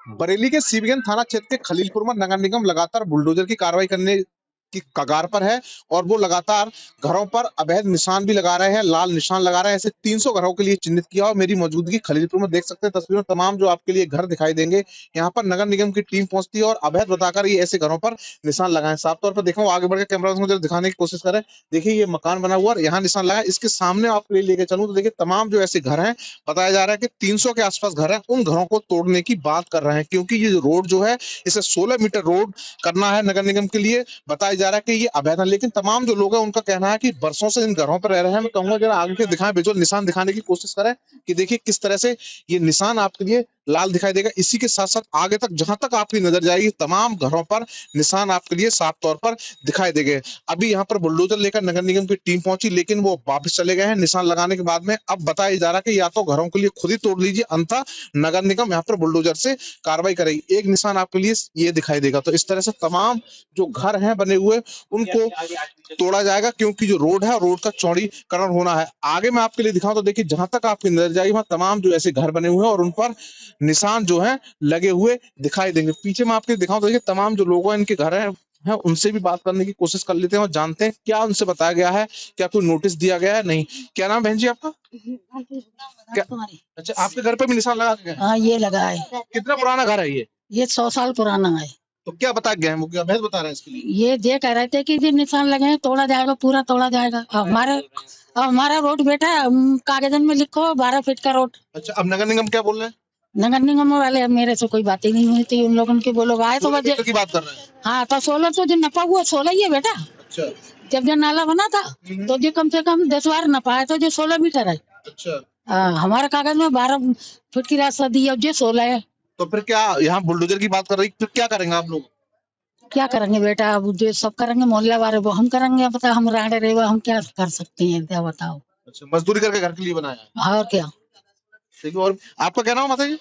बरेली के सीबीएन थाना क्षेत्र के खलीलपुर में नगर निगम लगातार बुलडोजर की कार्रवाई करने की कगार पर है और वो लगातार घरों पर अवैध निशान भी लगा रहे हैं, लाल निशान लगा रहे हैं। ऐसे 300 घरों के लिए चिन्हित किया और मेरी मौजूदगी खलीलपुर में देख सकते हैं तस्वीरों तमाम जो आपके लिए घर दिखाई देंगे। यहाँ पर नगर निगम की टीम पहुंचती है और अवैध बताकर ये ऐसे घरों पर निशान लगाए। साफ तौर पर देखो, आगे बढ़कर कैमरा मुझे दिखाने की कोशिश करें। देखिए ये मकान बना हुआ है, यहाँ निशान लगा है। इसके सामने आपके लिए लेके चलूं तो देखिए तमाम जो ऐसे घर हैं, बताया जा रहा है कि 300 के आसपास घर हैं, उन घरों को तोड़ने की बात कर रहे हैं क्योंकि ये रोड जो है इसे 16 मीटर रोड करना है नगर निगम के लिए। बताया जा रहा है कि ये अवैध है, लेकिन तमाम जो लोग हैं उनका कहना है कि बरसों से इन घरों पर रह रहे हैं। मैं कहूंगा जरा आगे के दिखाएं, विजुअल निशान दिखाने की कोशिश करें कि देखिए किस तरह से ये निशान आपके लिए लाल दिखाई देगा। इसी के साथ साथ आगे तक जहां तक आपकी नजर जाएगी तमाम घरों पर निशान आपके लिए साफ तौर पर दिखाई देंगे। अभी यहाँ पर बुलडोजर लेकर नगर निगम की टीम पहुंची, लेकिन वो वापस चले गए हैं निशान लगाने के बाद में। अब बताया जा रहा है कि या तो घरों के लिए खुद ही तोड़ लीजिए, अन्यथा नगर निगम यहाँ पर बुलडोजर से कार्रवाई करेगी। एक निशान आपके लिए ये दिखाई देगा। तो इस तरह से तमाम जो घर हैं बने हुए उनको तोड़ा जाएगा क्योंकि जो रोड है रोड का चौड़ीकरण होना है। आगे मैं आपके लिए दिखाऊं तो देखिए जहां तक आपकी नजर जाएगी वहां तमाम जो ऐसे घर बने हुए हैं और उन पर निशान जो है लगे हुए दिखाई देंगे। पीछे मैं आपके दिखाऊं तो देखिए तमाम जो लोग हैं इनके घर हैं उनसे भी बात करने की कोशिश कर लेते हैं और जानते हैं क्या उनसे बताया गया है, क्या कोई नोटिस दिया गया है नहीं। क्या नाम बहन जी आपका? क्या? अच्छा, आपके घर पे भी निशान लगा के गए? हाँ, ये लगा है। कितना पुराना घर है ये? 100 साल पुराना है। तो क्या बता गए हैं वो, क्या अवैध बता रहे हैं इसके लिए? ये कह रहे थे कि ये निशान लगे हैं, तोड़ा जाएगा, पूरा तोड़ा जाएगा। हमारा रोड बेटा कागजन में लिखो 12 फीट का रोड। अच्छा, अब नगर निगम क्या बोल रहे हैं? नगर निगम वाले मेरे से कोई बात ही नहीं हुई थी। उन लोगों के वो लोग आए तो बजे की बात कर रहे हैं। हाँ, तो 16 तो जो नपा हुआ 16 ही है बेटा। अच्छा। जब जो नाला बना था तो जो कम से कम 10 बार नपा है तो जो 16 मीटर है। अच्छा। हमारे कागज में 12 फीट की रास्ता दी है, जो 16 है। तो फिर क्या यहाँ बुलडोजर की बात कर रही, फिर क्या करेंगे आप लोग? क्या करेंगे बेटा, अब जो सब करेंगे मोहल्ला वाले वो हम करेंगे। बता हम राडे रेवा हम क्या कर सकते हैं, क्या बताओ। अच्छा, मजदूरी करके घर के लिए बनाया है। और क्या। ठीक है, और आपका क्या नाम है माता जी?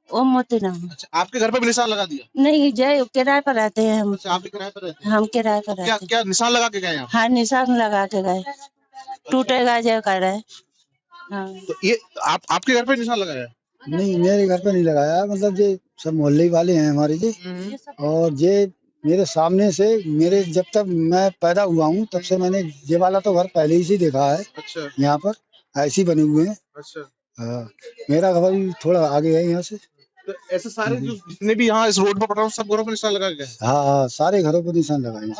ओ मोती नाम। अच्छा, आपके घर पे भी निशान लगा दिया? नहीं, जय किराए पर रहते हैं हम। अच्छा, आप भी किराए पर रहते हैं? हम किराए पर क्या रहते हैं। क्या निशान लगा के गए यहाँ? हाँ, निशान लगा के गए। टूटेगा जय कर रहे। हाँ। तो ये आपके घर पे निशान लगाया है? नहीं, मेरे घर पे नहीं लगाया। मतलब ये सब मोहल्ले वाले हैं हमारे जी। और ये मेरे सामने से, मेरे जब तक मैं पैदा हुआ हूँ तब से मैंने ये वाला तो घर पहले ही से देखा है। अच्छा। यहाँ पर ऐसे बने हुए हैं। अच्छा। हाँ, मेरा घर भी थोड़ा आगे है यहाँ से। तो ऐसे सारे जो जितने भी यहाँ इस रोड पर पड़ रहा हूँ सब घरों पर निशान लगा के गए? हाँ हाँ, सारे घरों पर निशान लगाए हैं।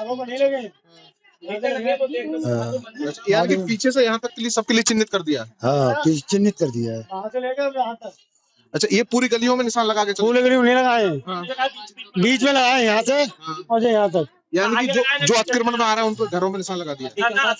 अच्छा, यहाँ के पीछे से यहाँ तक के लिए सबके लिए चिन्हित कर दिया? हाँ, चिन्हित कर दिया है। अच्छा, ये पूरी गलियों में निशान लगा के पूरे गली में नहीं लगाए, बीच में लगाए यहाँ से और यहाँ तक। यानी कि जो अतिक्रमण में आ रहा है उन पर घरों में निशान लगा दिया?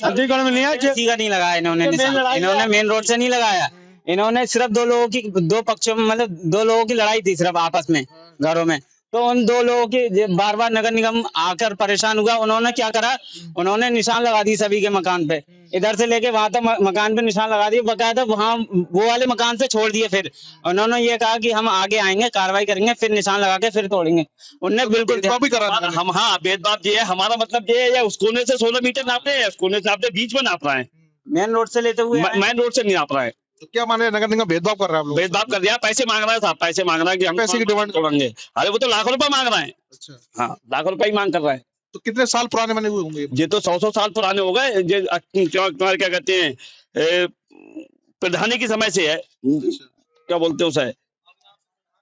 अतिक्रमण में नहीं लगाया इन्होंने निशान। इन्होंने मेन रोड से नहीं लगाया। इन्होंने सिर्फ दो पक्षों में, मतलब 2 लोगों की लड़ाई थी सिर्फ आपस में घरों में। तो उन 2 लोगों की बार बार नगर निगम आकर परेशान हुआ। उन्होंने क्या करा, उन्होंने निशान लगा दी सभी के मकान पे, इधर से लेके वहां तक मकान पे निशान लगा दिए। बकायदा वहां वो वाले मकान से छोड़ दिए। फिर उन्होंने ये कहा कि हम आगे आएंगे, कार्रवाई करेंगे, फिर निशान लगा के फिर तोड़ेंगे। उनने बिल्कुल भी करा हम, हाँ, भेदभाव ये है। हमारा मतलब ये है, उस कोने से 16 मीटर नाप रहे हैं, उस कोने से आपने बीच में नाप रहा है, मेन रोड से लेते हुए मेन रोड से नहीं नाप रहा है। तो क्या माने नगर निगम भेदभाव कर रहा है? भेदभाव कर दिया, पैसे मांग रहा है साहब, पैसे मांग रहा है कि हम पैसे की डिमांड तोड़ेंगे। अरे वो तो लाखों रुपए मांग रहा है। अच्छा। हाँ, लाखों रुपए ही मांग कर रहा है। तो कितने साल पुराने बने हुए होंगे ये तो 100 साल पुराने हो गए। क्या कहते हैं, प्रधानी के समय से है। क्या बोलते हैं उसे।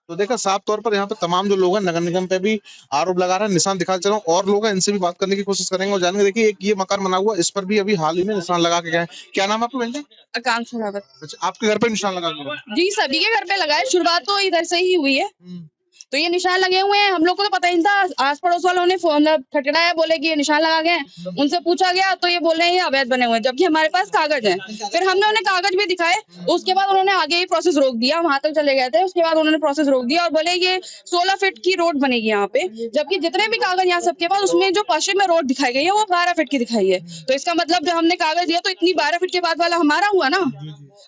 तो देखा साफ तौर पर यहाँ पे तमाम जो लोग हैं नगर निगम पे भी आरोप लगा रहे हैं, निशान दिखा चल रहा हूँ और लोग हैं इनसे भी बात करने की कोशिश करेंगे और जानेंगे। देखिए एक ये मकान बना हुआ, इस पर भी अभी हाल ही में निशान लगा के गए। क्या नाम है आपका बहन जी? आकांक्षा रावत। अच्छा, आपके घर पे निशान लगा के? जी, सभी के घर पे लगा है। शुरुआत तो इधर से ही हुई है। तो ये निशान लगे हुए हैं, हम लोग को तो पता ही नहीं था। आस पड़ोस वालों ने मतलब खटखटाया, बोले कि ये निशान लगा गए। उनसे पूछा गया तो ये बोल रहे हैं ये अवैध बने हुए हैं, जबकि हमारे पास कागज है। फिर हमने उन्हें कागज भी दिखाए, उसके बाद उन्होंने आगे ही प्रोसेस रोक दिया। वहां तक चले गए थे, उसके बाद उन्होंने प्रोसेस रोक दिया और बोले ये 16 फीट की रोड बनेगी यहाँ पे, जबकि जितने भी कागज यहाँ सबके पास, उसमें जो पश्चिम में रोड दिखाई गई है वो 12 फीट की दिखाई है। तो इसका मतलब जब हमने कागज दिया तो इतनी 12 फीट के बाद वाला हमारा हुआ ना।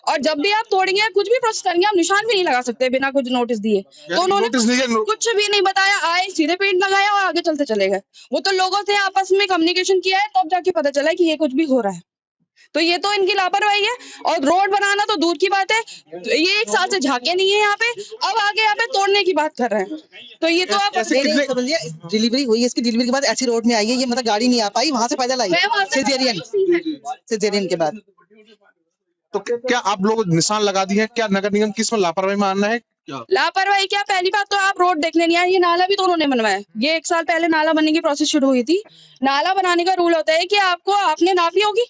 और जब भी आप तोड़ेंगे, कुछ भी प्रोसेस करेंगे, आप निशान भी नहीं लगा सकते बिना कुछ नोटिस दिए। तो उन्होंने कुछ भी नहीं बताया, आए सीधे पेंट लगाया और आगे चलते चले गए। वो तो लोगों से आपस में कम्युनिकेशन किया है तब जाके पता चला कि ये कुछ भी हो रहा है। तो ये तो इनकी लापरवाही है। और रोड बनाना तो दूर की बात है, तो ये 1 साल से झांके नहीं है यहाँ पे, अब आगे यहाँ पे तोड़ने की बात कर रहे हैं। तो ये तो आप ऐसे कितने डिलीवरी हुई है, इसकी डिलीवरी के बाद ऐसी रोड में आई है, ये मतलब गाड़ी नहीं आ पाई, वहां से पैदल आई मैं वहाँ से सिजेरियन के बाद। तो क्या आप लोग निशान लगा दिए हैं? क्या नगर निगम की इसमें लापरवाही मानना है क्या? लापरवाही क्या, पहली बात तो आप रोड देखने नहीं आए, ये नाला भी तो उन्होंने बनवाया। ये 1 साल पहले नाला बनने की प्रोसेस शुरू हुई थी। नाला बनाने का रूल होता है कि आपने नापी होगी।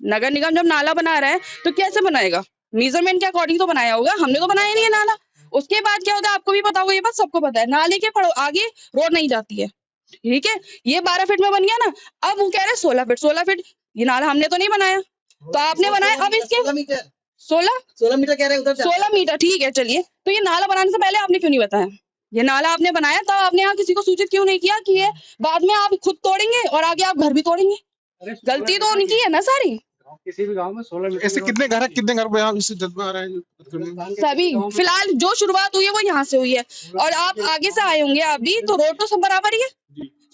नगर निगम जब नाला बना रहा है तो कैसे बनाएगा, मेजरमेंट के अकॉर्डिंग तो बनाया होगा, हमने तो बनाया नहीं है नाला। उसके बाद क्या होता है आपको भी पता होगा, ये बात सबको पता है, नाले के आगे रोड नहीं जाती है, ठीक है। ये 12 फीट में बन गया ना, अब वो कह रहे 16 फीट 16 फीट। ये नाला हमने तो नहीं बनाया, तो आपने बनाया। अब इसके 16 मीटर कह रहे हैं उधर 16 मीटर, ठीक है चलिए। तो ये नाला बनाने से पहले आपने क्यों नहीं बताया? ये नाला आपने बनाया तब आपने यहाँ किसी को सूचित क्यों नहीं किया कि ये बाद में आप खुद तोड़ेंगे और आगे आप घर भी तोड़ेंगे? गलती तो उनकी है ना सारी। किसी भी गांव में 16 ऐसे कितने घर पे यहाँ इस जज्बे आ रहे हैं? सभी फिलहाल जो शुरुआत हुई है वो यहाँ से हुई है, और आप आगे से आए होंगे आप भी, तो रोड तो सब बराबर ही है।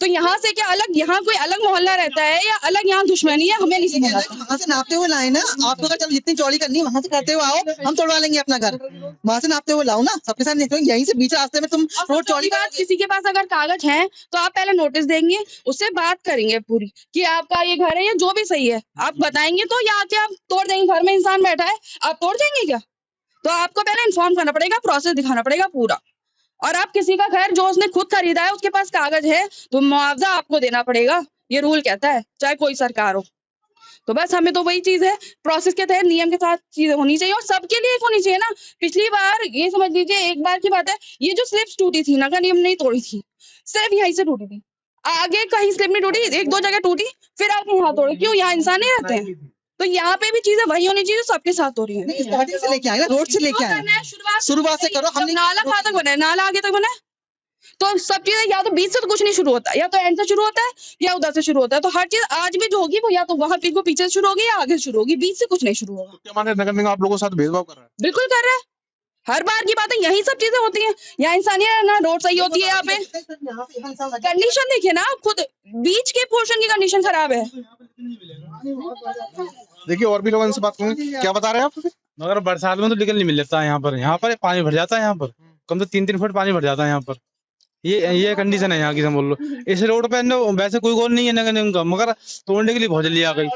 तो यहाँ से क्या अलग, यहाँ कोई अलग मोहल्ला रहता है या अलग यहाँ दुश्मनी है, हमें नहीं समझ आता। वहाँ से नापते हुए लाए ना, आपको अगर चलो जितनी चौड़ी करनी है वहाँ से करते हुए आओ, हम तोड़वा लेंगे अपना घर। वहाँ से नापते हुए लाओ ना, सबके साथ नहीं, यहीं से बीच रास्ते में तुम रोड चौड़ी बात, किसी के पास अगर कागज है तो आप पहले नोटिस देंगे, उससे बात करेंगे पूरी कि आपका ये घर है, ये जो भी सही है आप बताएंगे, तो या क्या आप तोड़ देंगे? घर में इंसान बैठा है, आप तोड़ देंगे क्या? तो आपको पहले इन्फॉर्म करना पड़ेगा, प्रोसेस दिखाना पड़ेगा पूरा। और आप किसी का घर जो उसने खुद खरीदा है, उसके पास कागज है, तो मुआवजा आपको देना पड़ेगा, ये रूल कहता है, चाहे कोई सरकार हो। तो बस हमें तो वही चीज है, प्रोसेस के तहत नियम के साथ चीजें होनी चाहिए, और सबके लिए होनी चाहिए ना। पिछली बार ये समझ लीजिए, एक बार की बात है, ये जो स्लिप्स टूटी थी नगर निगम नहीं तोड़ी थी, सिर्फ यहीं से टूटी थी, आगे कहीं स्लिप नहीं टूटी, 1-2 जगह टूटी, फिर आगे यहाँ तोड़ी। क्यों? यहाँ इंसान नहीं रहते हैं, तो यहाँ पे भी चीजें वही होनी चाहिए, सबके साथ हो रही है। स्टार्टिंग से लेके आए, रोड से लेके आए, शुरुआत से करो। हमने नाला कहाँ तक बना है, नाला आगे तक बना है, तो सब चीजें या तो बीच से तो कुछ नहीं शुरू होता, या तो एंड से शुरू होता है या उधर से शुरू होता है। तो हर चीज आज भी जो होगी वो या तो वहां पे पीछे से शुरू होगी या आगे से शुरू होगी, बीच से कुछ नहीं शुरू होगा। क्या माने नगर निगम आप लोगों के साथ भेदभाव कर रहा है? बिल्कुल कर रहा है, हर बार की बात है, यही सब चीजें होती हैं। यहाँ इंसानियत है ना, रोड सही होती है, यहाँ पे कंडीशन देखिए ना, खुद बीच के पोर्शन की कंडीशन खराब है। देखिए और भी लोग इनसे बात करेंगे, क्या बता रहे हैं आप? मगर बरसात में तो निकल नहीं मिल जाता है यहाँ पर पानी भर जाता है, यहाँ पर कम से 3-3 फुट पानी भर जाता है यहाँ पर। ये कंडीशन है यहाँ की, बोल लो। इस रोड पे वैसे कोई गोल नहीं है नगर निगम का, मगर तोड़ने के लिए बहुत जल्दी आ गई।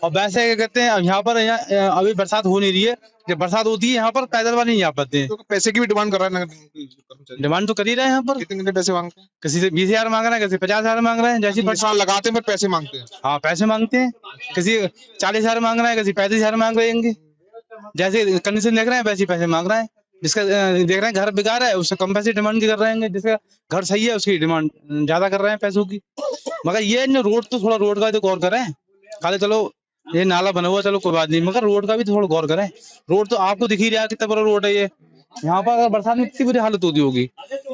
और वैसे क्या कहते हैं, यहाँ पर अभी बरसात हो नहीं रही है, जब बरसात होती है यहाँ पर पैदल वाले नहीं आ पाते हैं। तो पैसे की भी डिमांड कर रहा है नगर निगम, डिमांड तो कर ही रहे हैं यहाँ पर। कितने पैसे मांगते हैं? किसी से 20,000 मांग रहे हैं, किसी 50,000 मांग रहे हैं, जैसी निशान लगाते हैं पैसे मांगते हैं। हाँ पैसे मांगते हैं, किसी 40,000 मांग रहे हैं, किसी 35,000 मांग रहे हैं। जैसे कंडीशन देख रहे हैं वैसे पैसे मांग रहे हैं। जिसका देख रहे हैं घर बेकार है उससे कम पैसे डिमांड कर रहे हैं, जिसका घर सही है उसकी डिमांड ज्यादा कर रहे हैं पैसों की। मगर ये रोड तो थोड़ा रोड का तो गौर करें, खाली चलो ये नाला बना हुआ चलो कोई बात नहीं, मगर रोड का भी थोड़ा गौर करें। रोड तो आपको दिख ही रहा है कितना बड़ा रोड है ये, यहाँ पर अगर बरसात में इतनी बुरी हालत होती होगी।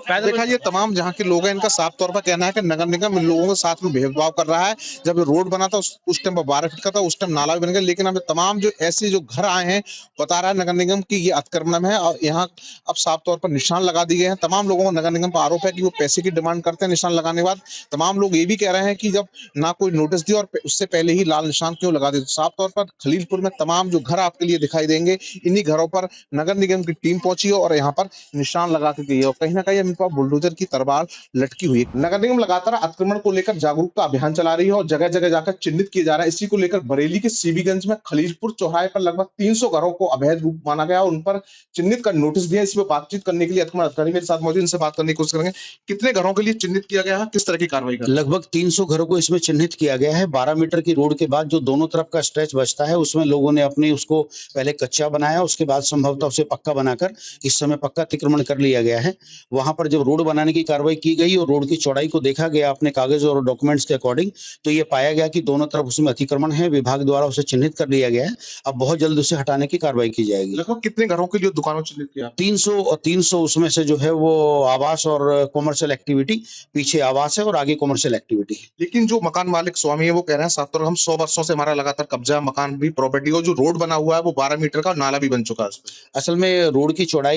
देखा ये तमाम जहाँ के लोग हैं, इनका साफ तौर पर कहना है कि नगर निगम इन लोगों के साथ में भेदभाव कर रहा है। जब रोड बना था उस टाइम 12 फीट का था, उस टाइम नाला भी बन गया, लेकिन अब तमाम जो ऐसे जो घर आए हैं बता रहा है नगर निगम की ये अतिक्रमण है, और यहाँ अब साफ तौर पर निशान लगा दिए गए हैं। तमाम लोगों को नगर निगम पर आरोप है कि वो पैसे की डिमांड करते हैं निशान लगाने के बाद। तमाम लोग ये भी कह रहे हैं कि जब ना कोई नोटिस दिया और उससे पहले ही लाल निशान क्यों लगा दिए। साफ तौर पर खलीलपुर में तमाम जो घर आपके लिए दिखाई देंगे, इन्हीं घरों पर नगर निगम की टीम पहुंची है और यहाँ पर निशान लगा के गई है, और कहीं ना कहीं इन पर बुलडोजर की तलवार लटकी हुई है। नगर निगम लगातार अतिक्रमण को लेकर जागरूकता अभियान चला रही है और जगह जगह जाकर चिन्हित किया जा रहा है। इसी को लेकर बरेली के सीबीगंज में खलीलपुर चौराहे पर लगभग 300 घरों को अवैध रूप माना गया और उन पर चिन्हित कर नोटिस दिया। इस पर बातचीत करने के लिए अतिक्रमण अधिकारी मेरे साथ मौजूद, इनसे बात करने की कोशिश करेंगे। कितने घरों के लिए चिन्हित किया गया है, किस तरह की कार्रवाई कर? लगभग 300 घरों को इसमें चिन्हित किया गया है। 12 मीटर की रोड के बाद जो दोनों तरफ का स्ट्रेच बचता है उसमें लोगों ने अपने उसको पहले कच्चा बनाया, उसके बाद संभवतः उसे पक्का बनाकर इस समय पक्का अतिक्रमण कर लिया गया है। वहां पर जब रोड बनाने की कार्रवाई की गई और रोड की चौड़ाई को देखा गया अपने कागज और डॉक्यूमेंट्स के अकॉर्डिंग, तो ये पाया गया कि दोनों तरफ उसमें अतिक्रमण है। विभाग द्वारा उसे चिन्हित कर लिया गया है, अब बहुत जल्द उसे हटाने की कार्रवाई की जाएगी। लगभग कितने घरों के लिए दुकानों चिन्हित किया? 300 उसमें से जो है वो आवास और कॉमर्शियल एक्टिविटी, पीछे आवास है और आगे कॉमर्शियल एक्टिविटी है। लेकिन जो मकान मालिक स्वामी है वो कह रहे हैं साफ तौर हम 100 वर्षों से हमारा लगातार कब्जा मकान भी प्रॉपर्टी हो, जो रोड बना हुआ है वो 12 मीटर का नाला भी बन चुका है। असल में रोड की चौड़ाई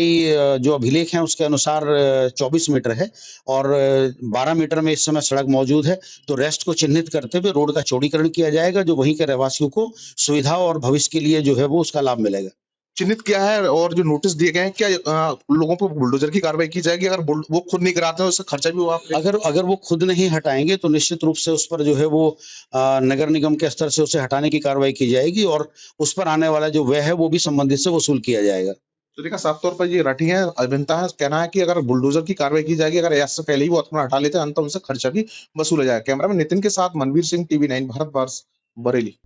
जो अभिलेख है उसके अनुसार 24 मीटर है और 12 मीटर में इस समय सड़क मौजूद है। तो रेस्ट को चिन्हित करते हुए रोड का चौड़ीकरण किया जाएगा, जो वहीं के रहवासियों को सुविधा और भविष्य के लिए जो है वो उसका लाभ मिलेगा। चिन्हित किया है और जो नोटिस दिए गए हैं, क्या लोगों पर बुलडोजर की कार्रवाई की जाएगी? अगर वो खुद नहीं कराते हैं उसका खर्चा भी वो आप अगर वो खुद नहीं हटाएंगे तो निश्चित रूप से उस पर जो है वो नगर निगम के स्तर से उसे हटाने की कार्रवाई की जाएगी और उस पर आने वाला जो व्यय है वो भी संबंधित से वसूल किया जाएगा। तो देखा साफ तौर पर ये राठी है, अभियंता है, कहना है कि अगर बुलडोजर की कार्रवाई की जाएगी, अगर ऐसे पहले ही वो अपना हटा लेते हैं, अंत उनसे खर्चा भी वसूला जाएगा। कैमरा में नितिन के साथ मनवीर सिंह, TV9 भारतवर्ष, बरेली।